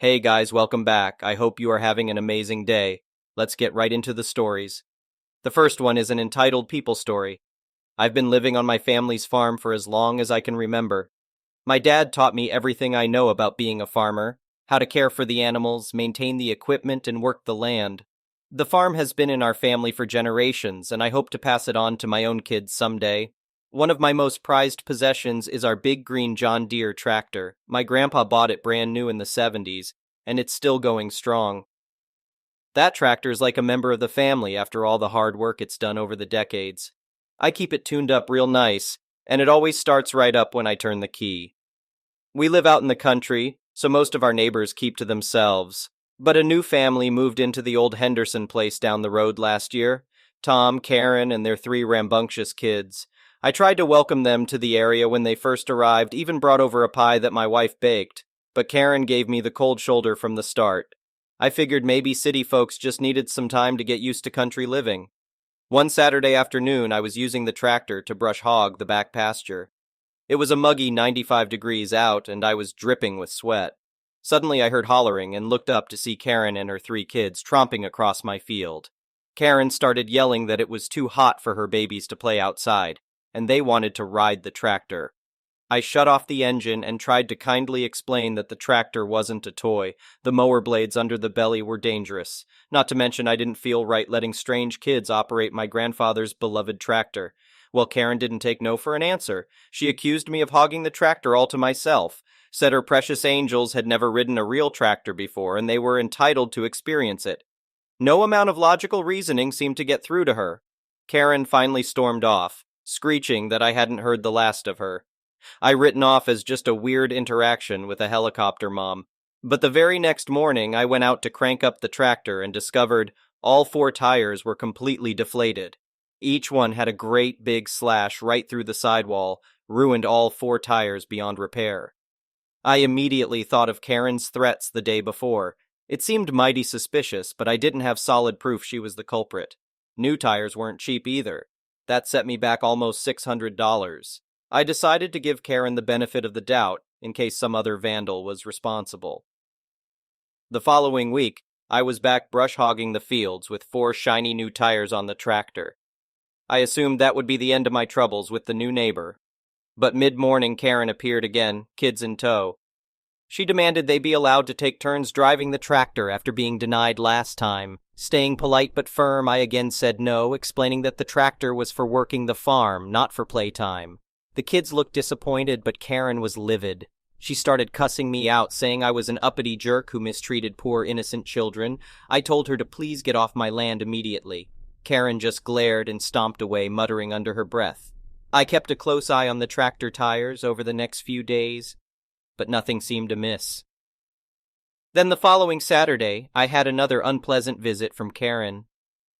Hey guys, welcome back. I hope you are having an amazing day. Let's get right into the stories. The first one is an entitled people story. I've been living on my family's farm for as long as I can remember. My dad taught me everything I know about being a farmer, how to care for the animals, maintain the equipment, and work the land. The farm has been in our family for generations, and I hope to pass it on to my own kids someday. One of my most prized possessions is our big green John Deere tractor. My grandpa bought it brand new in the 70s, and it's still going strong. That tractor is like a member of the family after all the hard work it's done over the decades. I keep it tuned up real nice, and it always starts right up when I turn the key. We live out in the country, so most of our neighbors keep to themselves. But a new family moved into the old Henderson place down the road last year. Tom, Karen, and their three rambunctious kids. I tried to welcome them to the area when they first arrived, even brought over a pie that my wife baked. But Karen gave me the cold shoulder from the start. I figured maybe city folks just needed some time to get used to country living. One Saturday afternoon, I was using the tractor to brush hog the back pasture. It was a muggy 95 degrees out, and I was dripping with sweat. Suddenly I heard hollering and looked up to see Karen and her three kids tromping across my field. Karen started yelling that it was too hot for her babies to play outside, and they wanted to ride the tractor. I shut off the engine and tried to kindly explain that the tractor wasn't a toy. The mower blades under the belly were dangerous. Not to mention I didn't feel right letting strange kids operate my grandfather's beloved tractor. Well, Karen didn't take no for an answer. She accused me of hogging the tractor all to myself, said her precious angels had never ridden a real tractor before and they were entitled to experience it. No amount of logical reasoning seemed to get through to her. Karen finally stormed off, screeching that I hadn't heard the last of her. I written off as just a weird interaction with a helicopter mom. But the very next morning, I went out to crank up the tractor and discovered all four tires were completely deflated. Each one had a great big slash right through the sidewall, ruined all four tires beyond repair. I immediately thought of Karen's threats the day before. It seemed mighty suspicious, but I didn't have solid proof she was the culprit. New tires weren't cheap either. That set me back almost $600. I decided to give Karen the benefit of the doubt, in case some other vandal was responsible. The following week, I was back brush hogging the fields with four shiny new tires on the tractor. I assumed that would be the end of my troubles with the new neighbor. But mid-morning Karen appeared again, kids in tow. She demanded they be allowed to take turns driving the tractor after being denied last time. Staying polite but firm, I again said no, explaining that the tractor was for working the farm, not for playtime. The kids looked disappointed, but Karen was livid. She started cussing me out, saying I was an uppity jerk who mistreated poor innocent children. I told her to please get off my land immediately. Karen just glared and stomped away, muttering under her breath. I kept a close eye on the tractor tires over the next few days, but nothing seemed amiss. Then the following Saturday, I had another unpleasant visit from Karen.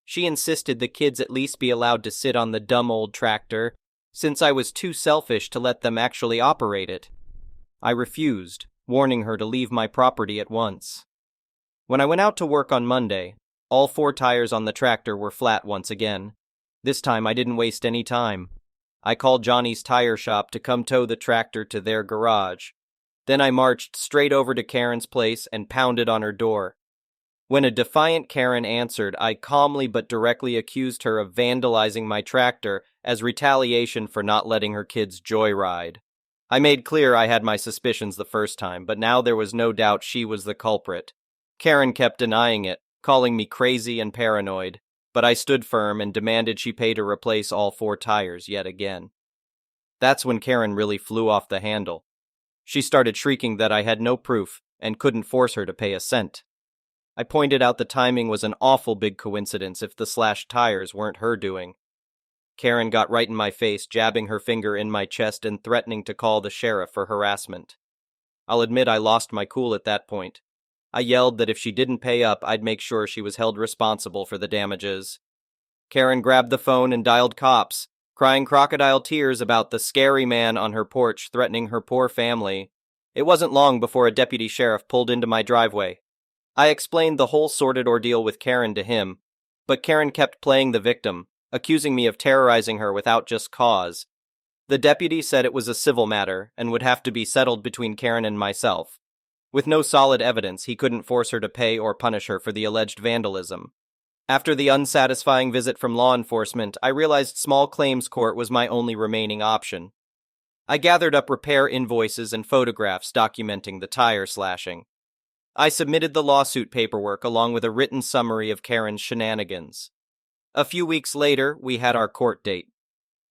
She insisted the kids at least be allowed to sit on the dumb old tractor, since I was too selfish to let them actually operate it. I refused, warning her to leave my property at once. When I went out to work on Monday, all four tires on the tractor were flat once again. This time I didn't waste any time. I called Johnny's tire shop to come tow the tractor to their garage. Then I marched straight over to Karen's place and pounded on her door. When a defiant Karen answered, I calmly but directly accused her of vandalizing my tractor as retaliation for not letting her kids joyride. I made clear I had my suspicions the first time, but now there was no doubt she was the culprit. Karen kept denying it, calling me crazy and paranoid, but I stood firm and demanded she pay to replace all four tires yet again. That's when Karen really flew off the handle. She started shrieking that I had no proof and couldn't force her to pay a cent. I pointed out the timing was an awful big coincidence if the slashed tires weren't her doing. Karen got right in my face, jabbing her finger in my chest and threatening to call the sheriff for harassment. I'll admit I lost my cool at that point. I yelled that if she didn't pay up, I'd make sure she was held responsible for the damages. Karen grabbed the phone and dialed cops, crying crocodile tears about the scary man on her porch threatening her poor family. It wasn't long before a deputy sheriff pulled into my driveway. I explained the whole sordid ordeal with Karen to him, but Karen kept playing the victim, accusing me of terrorizing her without just cause. The deputy said it was a civil matter and would have to be settled between Karen and myself. With no solid evidence, he couldn't force her to pay or punish her for the alleged vandalism. After the unsatisfying visit from law enforcement, I realized small claims court was my only remaining option. I gathered up repair invoices and photographs documenting the tire slashing. I submitted the lawsuit paperwork along with a written summary of Karen's shenanigans. A few weeks later, we had our court date.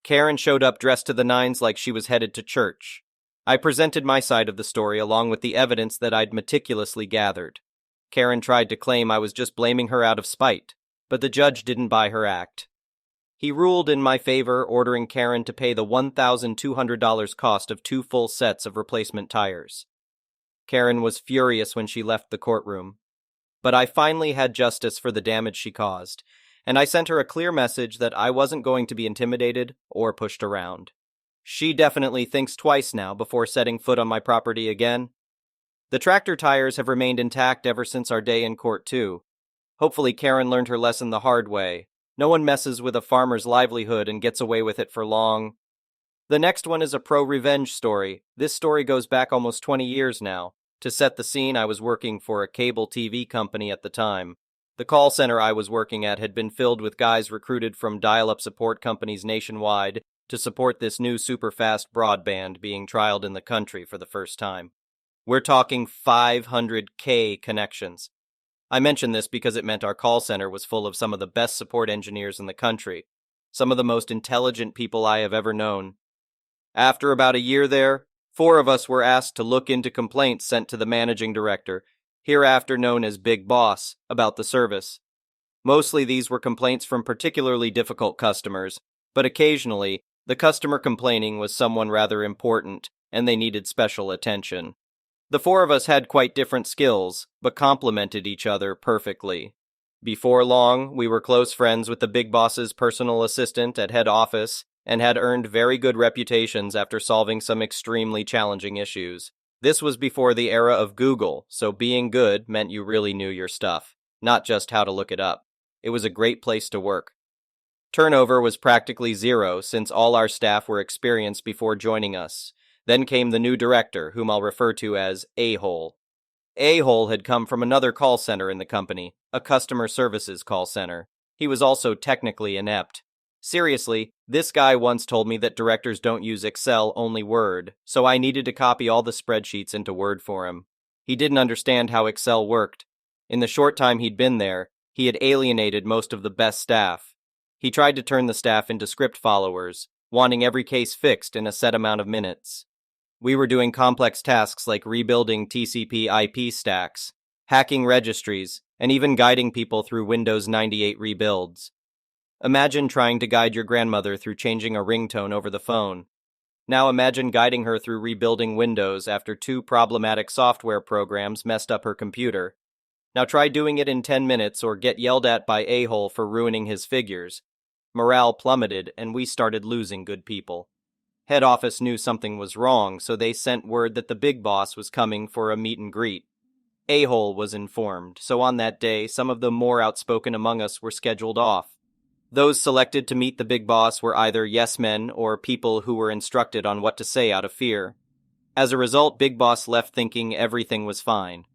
Karen showed up dressed to the nines like she was headed to church. I presented my side of the story along with the evidence that I'd meticulously gathered. Karen tried to claim I was just blaming her out of spite, but the judge didn't buy her act. He ruled in my favor, ordering Karen to pay the $1,200 cost of 2 full sets of replacement tires. Karen was furious when she left the courtroom. But I finally had justice for the damage she caused, and I sent her a clear message that I wasn't going to be intimidated or pushed around. She definitely thinks twice now before setting foot on my property again. The tractor tires have remained intact ever since our day in court too. Hopefully Karen learned her lesson the hard way. No one messes with a farmer's livelihood and gets away with it for long. The next one is a pro-revenge story. This story goes back almost 20 years now. To set the scene, I was working for a cable TV company at the time. The call center I was working at had been filled with guys recruited from dial-up support companies nationwide to support this new super-fast broadband being trialed in the country for the first time. We're talking 500K connections. I mention this because it meant our call center was full of some of the best support engineers in the country, some of the most intelligent people I have ever known. After about a year there, 4 of us were asked to look into complaints sent to the managing director, hereafter known as Big Boss, about the service. Mostly these were complaints from particularly difficult customers, but occasionally, the customer complaining was someone rather important, and they needed special attention. The 4 of us had quite different skills, but complemented each other perfectly. Before long, we were close friends with the Big Boss's personal assistant at head office, and had earned very good reputations after solving some extremely challenging issues. This was before the era of Google, so being good meant you really knew your stuff, not just how to look it up. It was a great place to work. Turnover was practically zero since all our staff were experienced before joining us. Then came the new director, whom I'll refer to as A-Hole. A-Hole had come from another call center in the company, a customer services call center. He was also technically inept. Seriously, this guy once told me that directors don't use Excel, only Word, so I needed to copy all the spreadsheets into Word for him. He didn't understand how Excel worked. In the short time he'd been there, he had alienated most of the best staff. He tried to turn the staff into script followers, wanting every case fixed in a set amount of minutes. We were doing complex tasks like rebuilding TCP/IP stacks, hacking registries, and even guiding people through Windows 98 rebuilds. Imagine trying to guide your grandmother through changing a ringtone over the phone. Now imagine guiding her through rebuilding Windows after 2 problematic software programs messed up her computer. Now try doing it in 10 minutes or get yelled at by A-Hole for ruining his figures. Morale plummeted and we started losing good people. Head office knew something was wrong, so they sent word that the Big Boss was coming for a meet and greet. A-Hole was informed, so on that day, some of the more outspoken among us were scheduled off. Those selected to meet the Big Boss were either yes men or people who were instructed on what to say out of fear. As a result, Big Boss left thinking everything was fine.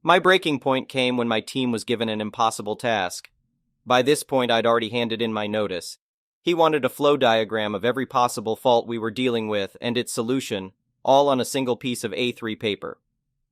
My breaking point came when my team was given an impossible task. By this point, I'd already handed in my notice. He wanted a flow diagram of every possible fault we were dealing with and its solution, all on a single piece of A3 paper.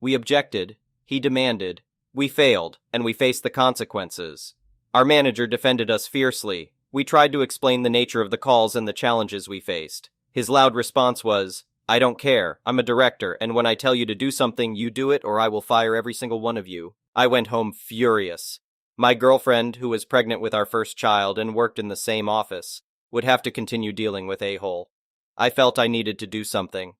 We objected, he demanded, we failed, and we faced the consequences. Our manager defended us fiercely. We tried to explain the nature of the calls and the challenges we faced. His loud response was, I don't care, I'm a director, and when I tell you to do something, you do it or I will fire every single one of you. I went home furious. My girlfriend, who was pregnant with our first child and worked in the same office, would have to continue dealing with A-Hole. I felt I needed to do something.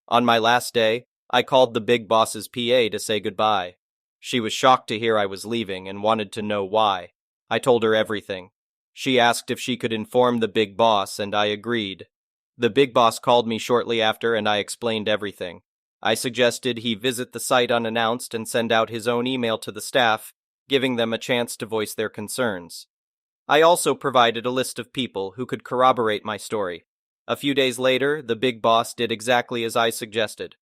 On my last day, I called the Big Boss's PA to say goodbye. She was shocked to hear I was leaving and wanted to know why. I told her everything. She asked if she could inform the Big Boss, and I agreed. The Big Boss called me shortly after, and I explained everything. I suggested he visit the site unannounced and send out his own email to the staff, giving them a chance to voice their concerns. I also provided a list of people who could corroborate my story. A few days later, the Big Boss did exactly as I suggested.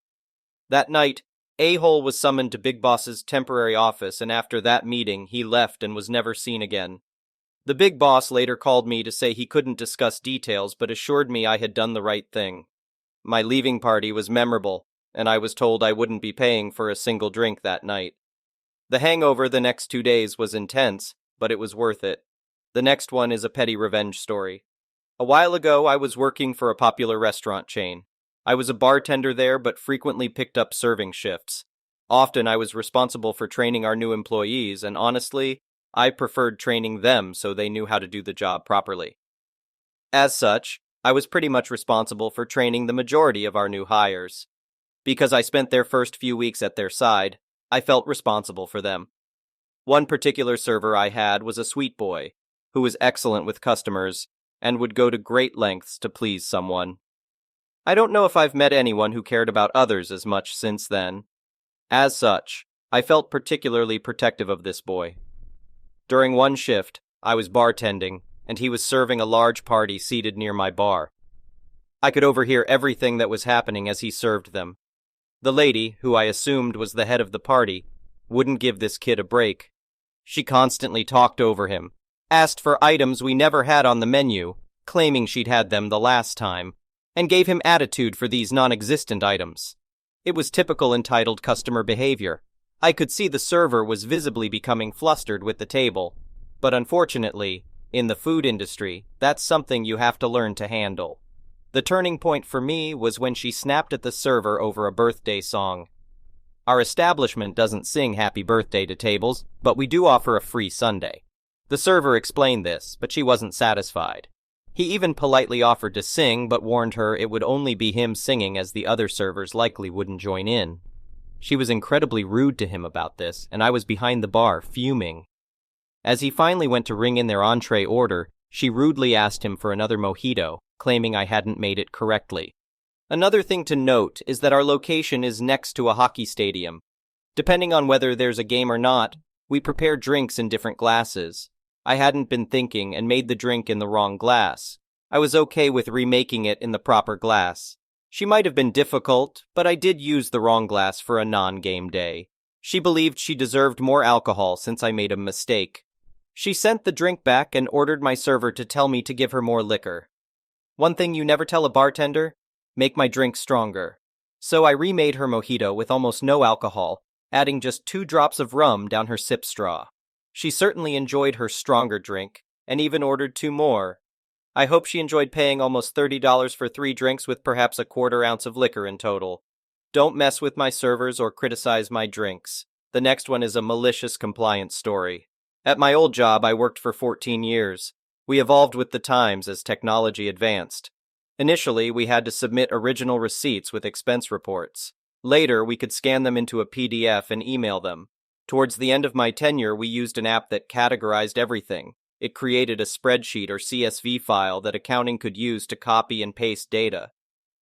That night, A-hole was summoned to Big Boss's temporary office, and after that meeting, he left and was never seen again. The Big Boss later called me to say he couldn't discuss details, but assured me I had done the right thing. My leaving party was memorable, and I was told I wouldn't be paying for a single drink that night. The hangover the next 2 days was intense, but it was worth it. The next one is a petty revenge story. A while ago, I was working for a popular restaurant chain. I was a bartender there, but frequently picked up serving shifts. Often I was responsible for training our new employees, and honestly, I preferred training them so they knew how to do the job properly. As such, I was pretty much responsible for training the majority of our new hires. Because I spent their first few weeks at their side, I felt responsible for them. One particular server I had was a sweet boy, who was excellent with customers and would go to great lengths to please someone. I don't know if I've met anyone who cared about others as much since then. As such, I felt particularly protective of this boy. During one shift, I was bartending, and he was serving a large party seated near my bar. I could overhear everything that was happening as he served them. The lady, who I assumed was the head of the party, wouldn't give this kid a break. She constantly talked over him, asked for items we never had on the menu, claiming she'd had them the last time, and gave him attitude for these non-existent items. It was typical entitled customer behavior. I could see the server was visibly becoming flustered with the table, but unfortunately, in the food industry, that's something you have to learn to handle. The turning point for me was when she snapped at the server over a birthday song. Our establishment doesn't sing happy birthday to tables, but we do offer a free sundae. The server explained this, but she wasn't satisfied. He even politely offered to sing, but warned her it would only be him singing as the other servers likely wouldn't join in. She was incredibly rude to him about this, and I was behind the bar, fuming. As he finally went to ring in their entree order, she rudely asked him for another mojito, claiming I hadn't made it correctly. Another thing to note is that our location is next to a hockey stadium. Depending on whether there's a game or not, we prepare drinks in different glasses. I hadn't been thinking and made the drink in the wrong glass. I was okay with remaking it in the proper glass. She might have been difficult, but I did use the wrong glass for a non-game day. She believed she deserved more alcohol since I made a mistake. She sent the drink back and ordered my server to tell me to give her more liquor. One thing you never tell a bartender? Make my drink stronger. So I remade her mojito with almost no alcohol, adding just 2 drops of rum down her sip straw. She certainly enjoyed her stronger drink, and even ordered 2 more. I hope she enjoyed paying almost $30 for 3 drinks with perhaps a 1/4 ounce of liquor in total. Don't mess with my servers or criticize my drinks. The next one is a malicious compliance story. At my old job, I worked for 14 years. We evolved with the times as technology advanced. Initially, we had to submit original receipts with expense reports. Later, we could scan them into a PDF and email them. Towards the end of my tenure, we used an app that categorized everything. It created a spreadsheet or CSV file that accounting could use to copy and paste data.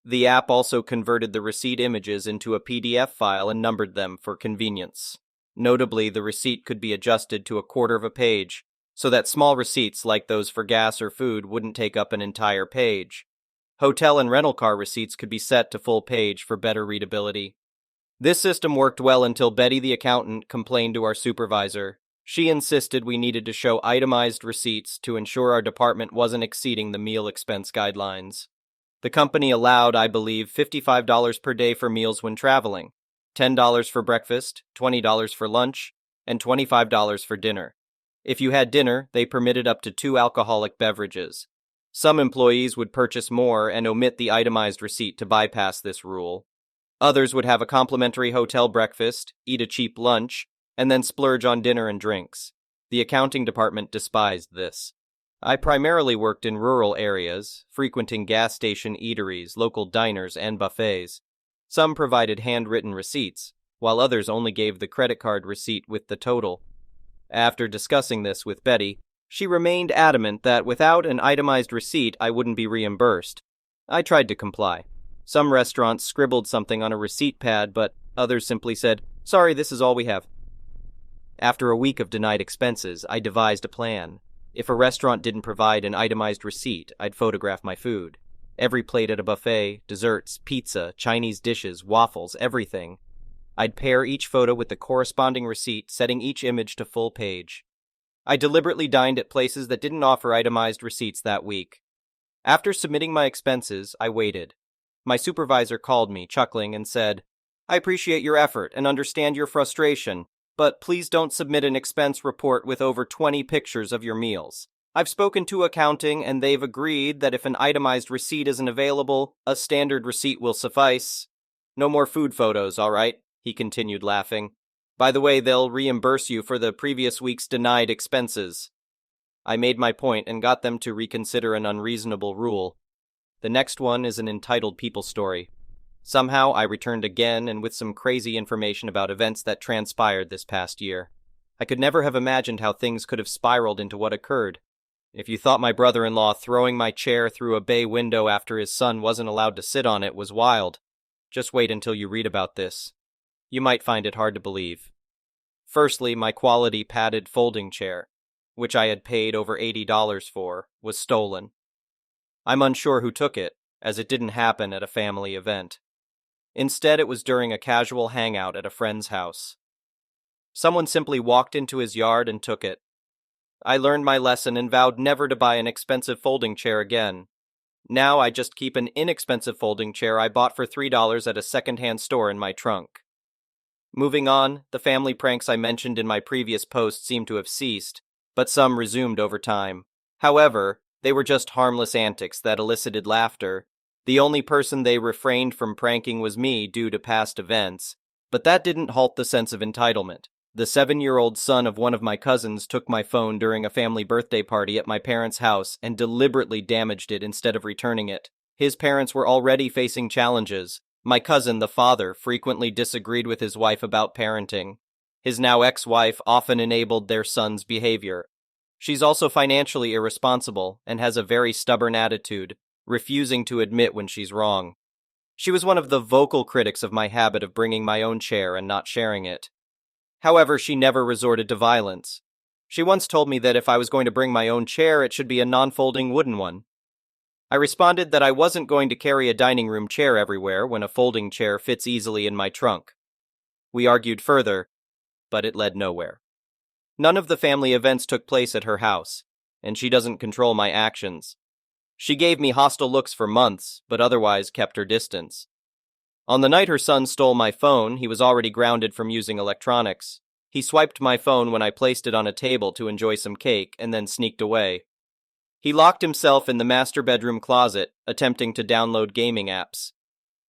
The app also converted the receipt images into a PDF file and numbered them for convenience. Notably, the receipt could be adjusted to a 1/4 of a page, so that small receipts like those for gas or food wouldn't take up an entire page. Hotel and rental car receipts could be set to full page for better readability. This system worked well until Betty the accountant complained to our supervisor. She insisted we needed to show itemized receipts to ensure our department wasn't exceeding the meal expense guidelines. The company allowed, I believe, $55 per day for meals when traveling, $10 for breakfast, $20 for lunch, and $25 for dinner. If you had dinner, they permitted up to 2 alcoholic beverages. Some employees would purchase more and omit the itemized receipt to bypass this rule. Others would have a complimentary hotel breakfast, eat a cheap lunch, and then splurge on dinner and drinks. The accounting department despised this. I primarily worked in rural areas, frequenting gas station eateries, local diners, and buffets. Some provided handwritten receipts, while others only gave the credit card receipt with the total. After discussing this with Betty, she remained adamant that without an itemized receipt, I wouldn't be reimbursed. I tried to comply. Some restaurants scribbled something on a receipt pad, but others simply said, "Sorry, this is all we have." After a week of denied expenses, I devised a plan. If a restaurant didn't provide an itemized receipt, I'd photograph my food. Every plate at a buffet, desserts, pizza, Chinese dishes, waffles, everything. I'd pair each photo with the corresponding receipt, setting each image to full page. I deliberately dined at places that didn't offer itemized receipts that week. After submitting my expenses, I waited. My supervisor called me, chuckling, and said, "I appreciate your effort and understand your frustration, but please don't submit an expense report with over 20 pictures of your meals. I've spoken to accounting and they've agreed that if an itemized receipt isn't available, a standard receipt will suffice. No more food photos, all right?" he continued, laughing. "By the way, they'll reimburse you for the previous week's denied expenses." I made my point and got them to reconsider an unreasonable rule. The next one is an entitled people story. Somehow I returned again and with some crazy information about events that transpired this past year. I could never have imagined how things could have spiraled into what occurred. If you thought my brother-in-law throwing my chair through a bay window after his son wasn't allowed to sit on it was wild, just wait until you read about this. You might find it hard to believe. Firstly, my quality padded folding chair, which I had paid over $80 for, was stolen. I'm unsure who took it, as it didn't happen at a family event. Instead, it was during a casual hangout at a friend's house. Someone simply walked into his yard and took it. I learned my lesson and vowed never to buy an expensive folding chair again. Now I just keep an inexpensive folding chair I bought for $3 at a secondhand store in my trunk. Moving on, the family pranks I mentioned in my previous post seem to have ceased, but some resumed over time. However, they were just harmless antics that elicited laughter. The only person they refrained from pranking was me due to past events, but that didn't halt the sense of entitlement. The 7-year-old son of one of my cousins took my phone during a family birthday party at my parents' house and deliberately damaged it instead of returning it. His parents were already facing challenges. My cousin, the father, frequently disagreed with his wife about parenting. His now ex-wife often enabled their son's behavior. She's also financially irresponsible and has a very stubborn attitude, refusing to admit when she's wrong. She was one of the vocal critics of my habit of bringing my own chair and not sharing it. However, she never resorted to violence. She once told me that if I was going to bring my own chair, it should be a non-folding wooden one. I responded that I wasn't going to carry a dining room chair everywhere when a folding chair fits easily in my trunk. We argued further, but it led nowhere. None of the family events took place at her house, and she doesn't control my actions. She gave me hostile looks for months, but otherwise kept her distance. On the night her son stole my phone, he was already grounded from using electronics. He swiped my phone when I placed it on a table to enjoy some cake and then sneaked away. He locked himself in the master bedroom closet, attempting to download gaming apps.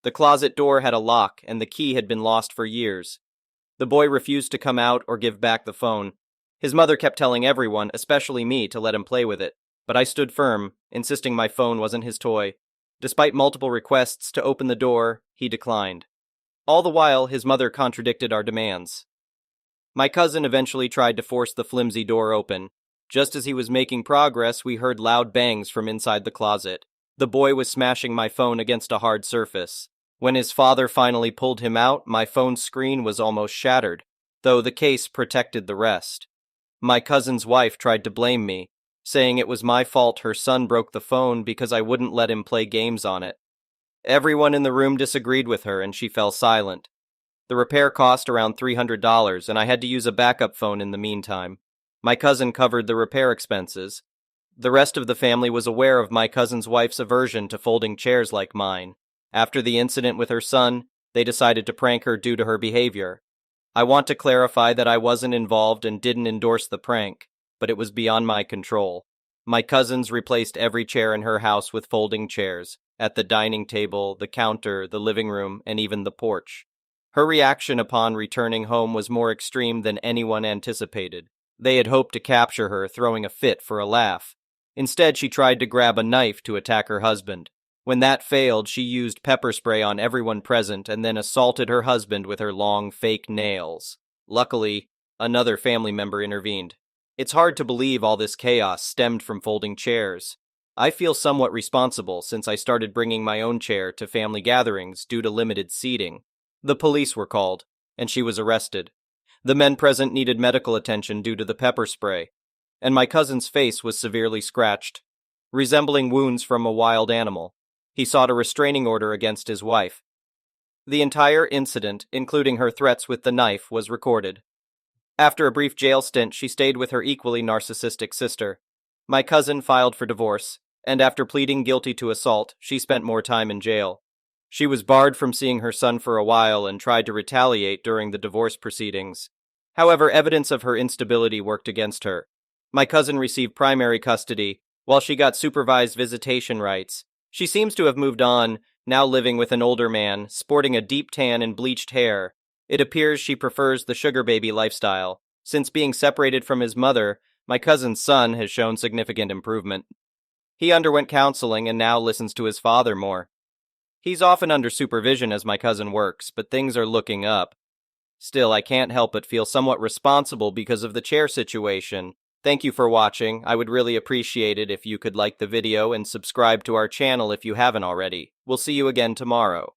The closet door had a lock, and the key had been lost for years. The boy refused to come out or give back the phone. His mother kept telling everyone, especially me, to let him play with it, but I stood firm, insisting my phone wasn't his toy. Despite multiple requests to open the door, he declined. All the while, his mother contradicted our demands. My cousin eventually tried to force the flimsy door open. Just as he was making progress, we heard loud bangs from inside the closet. The boy was smashing my phone against a hard surface. When his father finally pulled him out, my phone's screen was almost shattered, though the case protected the rest. My cousin's wife tried to blame me, saying it was my fault her son broke the phone because I wouldn't let him play games on it. Everyone in the room disagreed with her, and she fell silent. The repair cost around $300, and I had to use a backup phone in the meantime. My cousin covered the repair expenses. The rest of the family was aware of my cousin's wife's aversion to folding chairs like mine. After the incident with her son, they decided to prank her due to her behavior. I want to clarify that I wasn't involved and didn't endorse the prank, but it was beyond my control. My cousins replaced every chair in her house with folding chairs, at the dining table, the counter, the living room, and even the porch. Her reaction upon returning home was more extreme than anyone anticipated. They had hoped to capture her throwing a fit for a laugh. Instead, she tried to grab a knife to attack her husband. When that failed, she used pepper spray on everyone present and then assaulted her husband with her long, fake nails. Luckily, another family member intervened. It's hard to believe all this chaos stemmed from folding chairs. I feel somewhat responsible since I started bringing my own chair to family gatherings due to limited seating. The police were called, and she was arrested. The men present needed medical attention due to the pepper spray, and my cousin's face was severely scratched, resembling wounds from a wild animal. He sought a restraining order against his wife. The entire incident, including her threats with the knife, was recorded. After a brief jail stint, she stayed with her equally narcissistic sister. My cousin filed for divorce, and after pleading guilty to assault, she spent more time in jail. She was barred from seeing her son for a while and tried to retaliate during the divorce proceedings. However, evidence of her instability worked against her. My cousin received primary custody, while she got supervised visitation rights. She seems to have moved on, now living with an older man, sporting a deep tan and bleached hair. It appears she prefers the sugar baby lifestyle. Since being separated from his mother, my cousin's son has shown significant improvement. He underwent counseling and now listens to his father more. He's often under supervision as my cousin works, but things are looking up. Still, I can't help but feel somewhat responsible because of the chair situation. Thank you for watching. I would really appreciate it if you could like the video and subscribe to our channel if you haven't already. We'll see you again tomorrow.